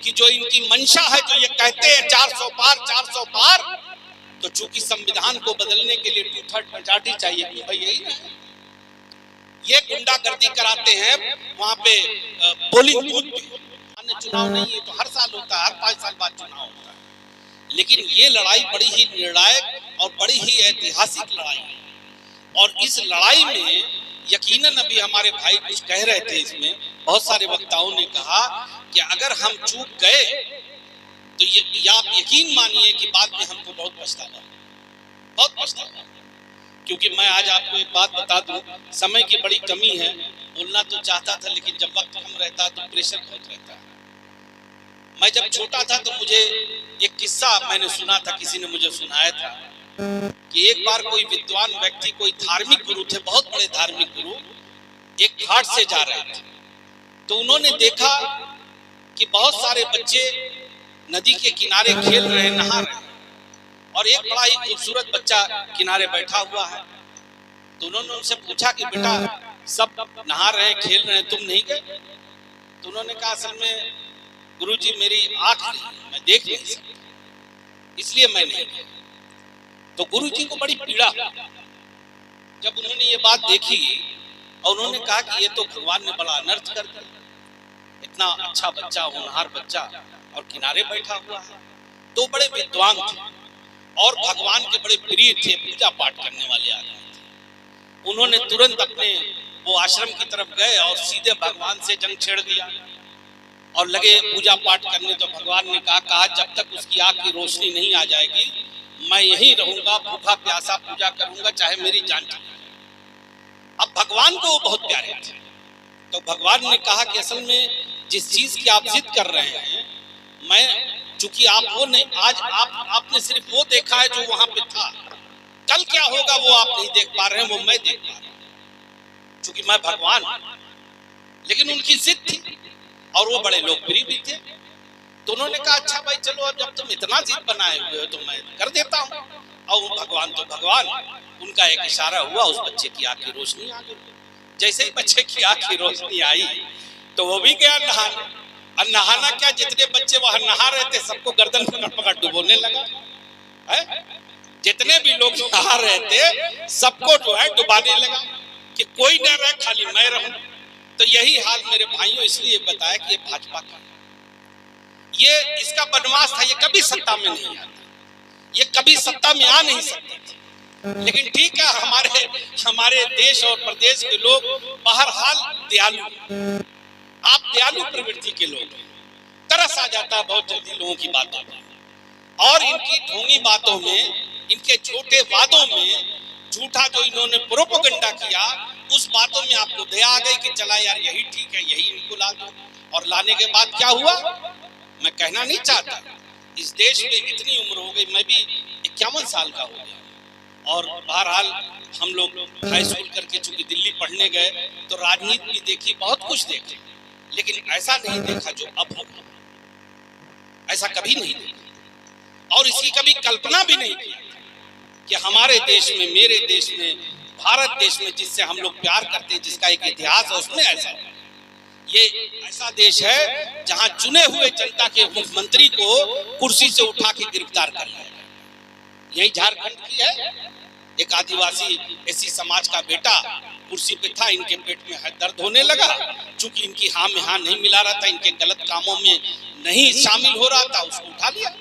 कि जो इनकी मंशा है, जो ये कहते हैं 400 पार 400 पार, तो चूंकि संविधान को बदलने के लिए 2/3 मेजॉरिटी चाहिए, कि भाई यही ना ये गुंडागर्दी कराते हैं वहां पे पोलिंग बूथ पे। चुनाव नहीं है तो हर साल होता है, हर 5 साल बाद चुनाव होता है, लेकिन ये लड़ाई बड़ी ही निर्णायक और बड़ी ही ऐतिहासिक लड़ाई है। और इस लड़ाई में यकीनन अभी हमारे भाई कुछ कह रहे थे, इसमें बहुत सारे वक्ताओं ने कहा कि अगर हम चूक गए तो ये आप यकीन मानिए कि बाद में हमको बहुत पछतावा, बहुत पछतावा। क्योंकि मैं आज आपको एक बात बता दूं, समय की बड़ी कमी है, बोलना तो चाहता था लेकिन जब वक्त कम रहता तो प्रेशर बहुत रहता है। मैं जब छोटा था तो मुझे एक किस्सा मैंने सुना था, किसी ने मुझे सुनाया था कि एक बार कोई विद्वान व्यक्ति, कोई धार्मिक गुरु थे, बहुत बड़े धार्मिक गुरु, एक घाट से जा रहे थे, तो उन्होंने देखा कि बहुत सारे बच्चे नदी के किनारे खेल रहे, नहा रहे, और एक बड़ा ही खूबसूरत बच्चा किनारे बैठा हुआ है। तो उन्होंने उनसे पूछा कि बेटा सब नहा रहे हैं, खेल रहे हैं, तुम नहीं गए? तो उन्होंने कहा असल में गुरुजी मेरी आंख नहीं, मैं देख नहीं सकता, इसलिए मैं नहीं गया। तो गुरुजी को बड़ी पीड़ा, जब उन्होंने ये बात देखी और उन्होंने कहा कि ये तो भगवान ने बड़ा अनर्थ कर दिया, इतना अच्छा बच्चा, होनहार बच्चा, और किनारे बैठा हुआ है। तो बड़े विद्वान थे और भगवान के बड़े प्रिय थे, पूजा पाठ करने वाले आदमी थे। उन्होंने तुरंत अपने वो आश्रम की तरफ गए और सीधे भगवान से जंग छेड़ दिया और लगे पूजा पाठ करने। तो भगवान ने कहा जब तक उसकी आंख की रोशनी नहीं आ जाएगी मैं यहीं रहूंगा, भूखा प्यासा पूजा करूंगा, चाहे मेरी जान चली जाए। अब भगवान को वो बहुत प्यारे थे, तो भगवान ने कहा कि असल में जिस चीज की आप जिद कर रहे हैं, मैं चूंकि आप वो नहीं, आज आपने सिर्फ वो देखा है जो वहां पे था, कल क्या होगा वो आप नहीं देख पा रहे हैं, वो मैं देख पा रहा हूं, चूंकि मैं भगवान। लेकिन उनकी जिद थी और वो बड़े लोकप्रिय भी थे। तो उन्होंने कहा अच्छा भाई चलो, अब जब तुम इतना जिद बनाए हुए हो तो मैं कर देता हूँ। और भगवान तो भगवान, उनका एक इशारा हुआ, उस बच्चे की आंख की रोशनी आ गई। जैसे ही बच्चे की आंख की रोशनी आई तो वो भी गया नहाने। और नहाना क्या, जितने बच्चे वहां नहा रहे थे सबको गर्दन पकड़ पकड़ डुबोने लगा है। जितने भी लोग नहा रहे थे सबको जो है डुबाने लगा कि कोई न रहे, खाली मैं रहूं। तो यही हाल मेरे भाइयों इसलिए बताया कि ये भाजपा का, ये इसका बनवास था, ये कभी सत्ता में नहीं आता, ये कभी सत्ता में आ नहीं सकते थे। लेकिन ठीक है, हमारे देश और प्रदेश के लोग बहरहाल दयालु, आप दयालु प्रवृत्ति के लोग, तरस आ जाता है बहुत जल्दी लोगों की बातों में, और इनकी ढोंगी बातों में, इनके छोटे वादों में, झूठा जो इन्होंने प्रोपेगेंडा किया, उस बातों में आपको दया आ गई कि चला यार यही ठीक है, यही इनको ला दो। और लाने के बाद क्या हुआ मैं कहना नहीं चाहता, इस देश में इतनी उम्र हो गई, मैं भी 51 साल का हो गया, और बहरहाल हम लोग हाई स्कूल करके चूंकि दिल्ली पढ़ने गए तो राजनीति भी देखी, बहुत कुछ देखे, लेकिन ऐसा नहीं देखा जो अब हो, ऐसा कभी नहीं देखा। और इसकी कभी कल्पना भी नहीं की कि हमारे देश में, मेरे देश में, भारत देश में, जिससे हम लोग प्यार करते हैं, जिसका एक इतिहास है, उसमें ऐसा है। ये ऐसा देश है जहां चुने हुए जनता के मुख्यमंत्री को कुर्सी से उठा के गिरफ्तार कर लिया। यही झारखंड की है, एक आदिवासी एससी समाज का बेटा कुर्सी पे था, इनके पेट में दर्द होने लगा, चूंकि इनकी हाँ में हाँ नहीं मिला रहा था, इनके गलत कामों में नहीं शामिल हो रहा था, उसको उठा लिया।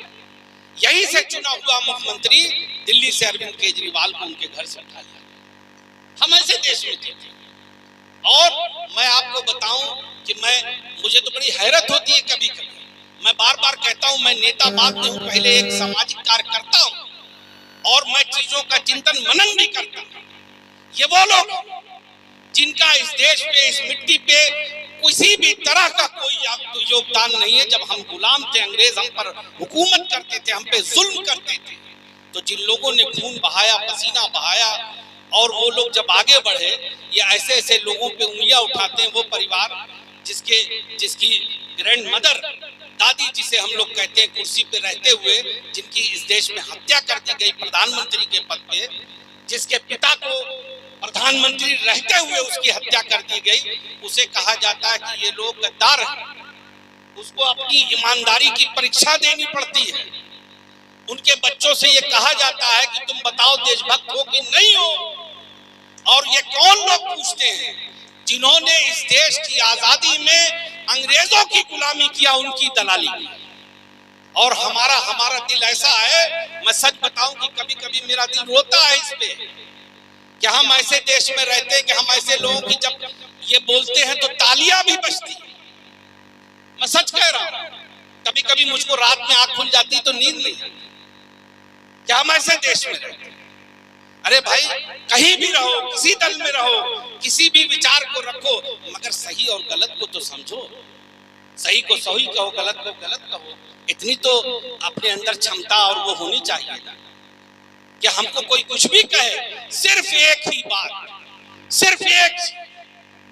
यही से चुना हुआ मुख्यमंत्री दिल्ली से अरविंद केजरीवाल को उनके घर से उठा लिया। हम ऐसे देश में थे। और मैं आपको बताऊं कि मुझे तो बड़ी हैरत होती है कभी कभी, मैं बार बार कहता हूं मैं नेता बाद में हूं, पहले एक सामाजिक कार्यकर्ता हूं, और मैं चीजों का चिंतन मनन भी करता हूं। ये वो लोग जिनका इस देश पे, इस मिट्टी पे किसी भी तरह का कोई योगदान नहीं है। जब हम गुलाम थे, अंग्रेज हम पर हुकूमत करते थे, हम पे जुल्म करते थे, तो जिन लोगों ने खून बहाया, पसीना बहाया, और वो लोग जब आगे बढ़े, ये ऐसे ऐसे लोगों पे उंगलियां उठाते हैं, वो परिवार जिसकी ग्रैंड मदर, दादी जिसे हम लोग कहते हैं, कुर्सी पे रहते हुए जिनकी इस देश में हत्या कर दी गई प्रधानमंत्री के पद पे, जिसके पिता को प्रधानमंत्री रहते हुए उसकी हत्या कर दी गई, उसे कहा जाता है कि ये लोग गद्दार हैं। उसको अपनी ईमानदारी की परीक्षा देनी पड़ती है। उनके बच्चों से ये कहा जाता है कि तुम बताओ देशभक्त हो कि नहीं हो। और ये कौन लोग पूछते हैं जिन्होंने इस देश की आजादी में अंग्रेजों की गुलामी किया, उनकी दलाली की। और हमारा दिल ऐसा है, मैं सच बताऊं कि कभी कभी मेरा दिल रोता है इस पे कि हम ऐसे देश में रहते हैं कि हम ऐसे लोगों की जब ये बोलते हैं तो तालियां भी बजती है। मैं सच कह रहा हूं, कभी कभी मुझको रात में आंख खुल जाती तो नींद नहीं आती। क्या हम ऐसे देश में रहते हैं? अरे भाई, कहीं भी रहो, किसी दल में रहो, किसी भी विचार को रखो, मगर सही और गलत को तो समझो। सही को सही कहो, गलत को गलत कहो। इतनी तो अपने अंदर क्षमता और वो होनी चाहिए कि हमको कोई कुछ भी कहे, सिर्फ एक ही बात, सिर्फ एक,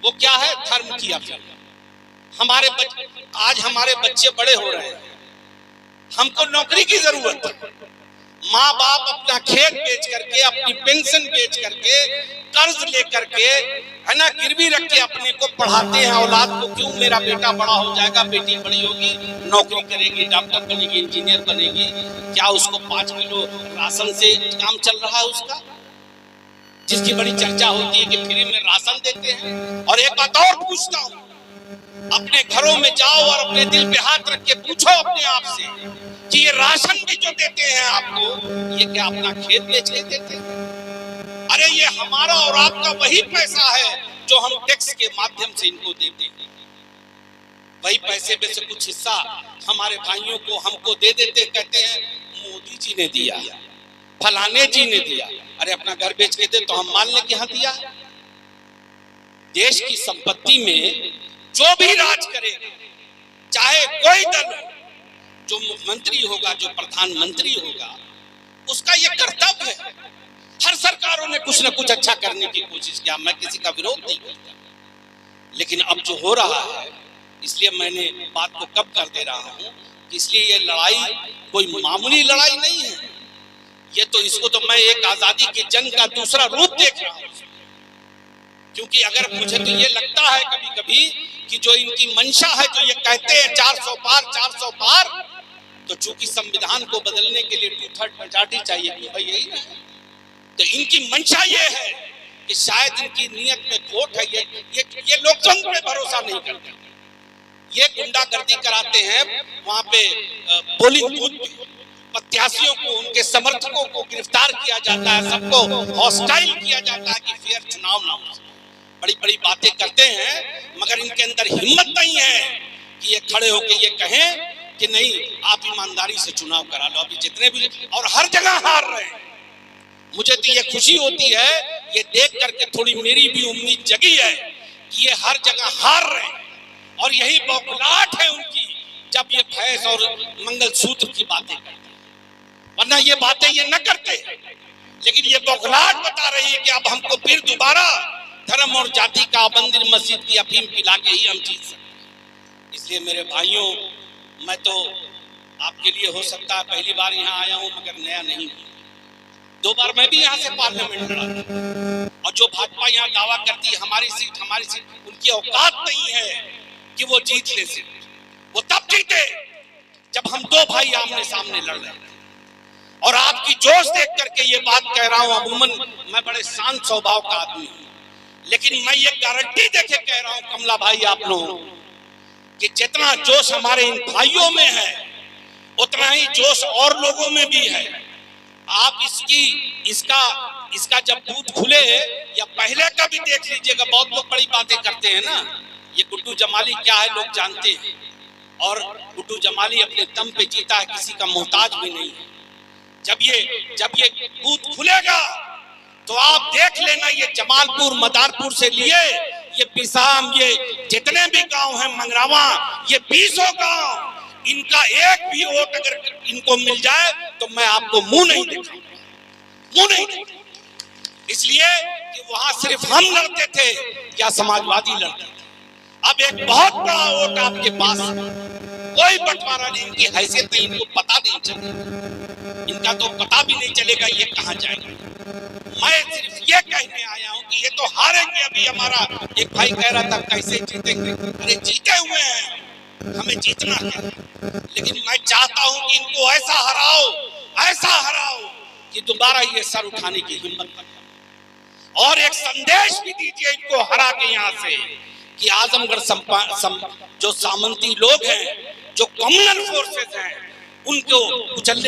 वो क्या है? धर्म की अफवाह। आज हमारे बच्चे बड़े हो रहे हैं, हमको नौकरी की जरूरत है। माँ बाप अपना खेत बेच करके, अपनी पेंशन बेच करके, कर्ज लेकर के, है ना, गिरवी रख के अपने को पढ़ाते हैं औलाद को। क्यों? मेरा बेटा बड़ा हो जाएगा, बेटी बड़ी होगी, नौकरी करेगी, डॉक्टर बनेगी, इंजीनियर बनेगी। क्या उसको 5 किलो राशन से काम चल रहा है उसका? जिसकी बड़ी चर्चा होती है कि फ्री में राशन देते हैं। और एक बात और पूछता हूँ, अपने घरों में जाओ और अपने दिल पे हाथ रख के पूछो अपने आप से कि ये राशन भी जो देते हैं आपको, ये क्या अपना खेत बेच के देते हैं? अरे ये हमारा और आपका वही पैसा है जो हम टैक्स के माध्यम से इनको देते हैं। वही पैसे में से कुछ हिस्सा हमारे भाइयों को, हमको दे देते, कहते हैं मोदी जी ने दिया, फलाने जी ने दिया। अरे अपना घर बेच के दे तो हम मान लें कि हाँ दिया। देश की संपत्ति में जो भी राज करेगा, चाहे कोई दल, जो मुख्यमंत्री होगा, जो प्रधानमंत्री होगा, उसका ये कर्तव्य है। हर सरकारों ने कुछ न कुछ अच्छा करने की कोशिश किया, मैं किसी का विरोध नहीं करता, लेकिन अब जो हो रहा है, इसलिए मैंने बात को कब कर दे रहा हूं, इसलिए ये लड़ाई कोई मामूली लड़ाई नहीं है। ये तो, इसको तो मैं एक आजादी के जंग का दूसरा रूप देख रहा हूं। क्योंकि अगर मुझे तो ये लगता है कभी कभी कि जो इनकी मंशा है, जो ये कहते हैं 400 पार 400 पार, तो चूंकि संविधान को बदलने के लिए 2/3 मेजॉरिटी चाहिए, भाई यही ना, तो इनकी मंशा ये है कि शायद इनकी नीयत में खोट है। ये लोकतंत्र पे भरोसा नहीं करते, ये गुंडागर्दी कराते हैं। वहां पे पोलिंग बूथ पे प्रत्याशियों को, उनके समर्थकों को गिरफ्तार किया जाता है, सबको हॉस्टाइल किया जाता है कि फेयर चुनाव ना हो। बड़ी बड़ी बातें करते हैं, मगर इनके अंदर हिम्मत नहीं है कि ये खड़े होकर ये कहें कि नहीं, आप ईमानदारी से चुनाव करा लो। अभी जितने भी, और हर जगह हार रहे हैं। मुझे तो ये खुशी होती है, ये देख करके थोड़ी मेरी भी उम्मीद जगी है कि ये हर जगह हार रहे हैं। और यही बौखलाहट है उनकी जब ये भैंस और मंगलसूत्र की बातें करते हैं, वरना ये बातें ये न करते। लेकिन ये बौखलाहट बता रही है कि अब हमको फिर दोबारा धर्म और जाति का, मंदिर मस्जिद की अफीम पिला के ही हम जीत सकते। इसलिए मेरे भाइयों, मैं तो आपके लिए हो सकता है पहली बार यहाँ आया हूँ, मगर नया नहीं हूँ। 2 बार मैं भी यहाँ से पार्लियामेंट लड़ा, और जो भाजपा यहाँ दावा करती है हमारी सीट, उनकी औकात नहीं है कि वो जीत ले सीट। वो तब जीते जब हम 2 भाई आमने सामने लड़ रहे थे। और आपकी जोश देख करके ये बात कह रहा हूँ, अमूमन मैं बड़े शांत स्वभाव का आदमी हूँ, लेकिन मैं ये गारंटी देके कह रहा हूँ कमला भाई, आप लोगों कि जितना जोश हमारे इन भाइयों में है, उतना ही जोश और लोगों में भी है। आप इसका जब बूथ खुले या पहले का भी देख लीजिएगा। बहुत लोग बड़ी बातें करते हैं ना, ये गुड्डू जमाली क्या है लोग जानते हैं, और गुड्डू जमाली अपने दम पे जीता है, किसी का मोहताज भी नहीं है। जब ये बूथ खुलेगा तो आप देख लेना, ये जमालपुर, मदारपुर से लिए ये पिसाम, ये जितने भी गांव हैं, मंगरावा, ये 20 गांव, इनका एक भी वोट अगर इनको मिल जाए तो मैं आपको मुंह नहीं दिखाऊंगा, मुंह नहीं दिखाऊंगा। इसलिए कि वहां सिर्फ हम लड़ते थे या समाजवादी लड़ते थे। अब एक बहुत बड़ा वोट आपके पास, कोई बंटवारा नहीं, इनकी हैसियत नहीं, इनको पता नहीं चलेगा, इनका तो पता भी नहीं चलेगा ये कहां जाएंगे। मैं सिर्फ ये कहने आया हूं कि ये तो हारेंगे। अभी हमारा एक भाई कह रहा था कैसे जीतेंगे, अरे जीते हुए हैं, हमें जीतना है, लेकिन मैं चाहता हूं कि इनको ऐसा हराओ कि दोबारा ये सर उठाने की हिम्मत न करें। और एक संदेश भी दीजिए इनको हरा के यहाँ से कि आजमगढ़ जो सामंती लोग हैं, जो कम्युनल फोर्सेस हैं, उनको कुचलने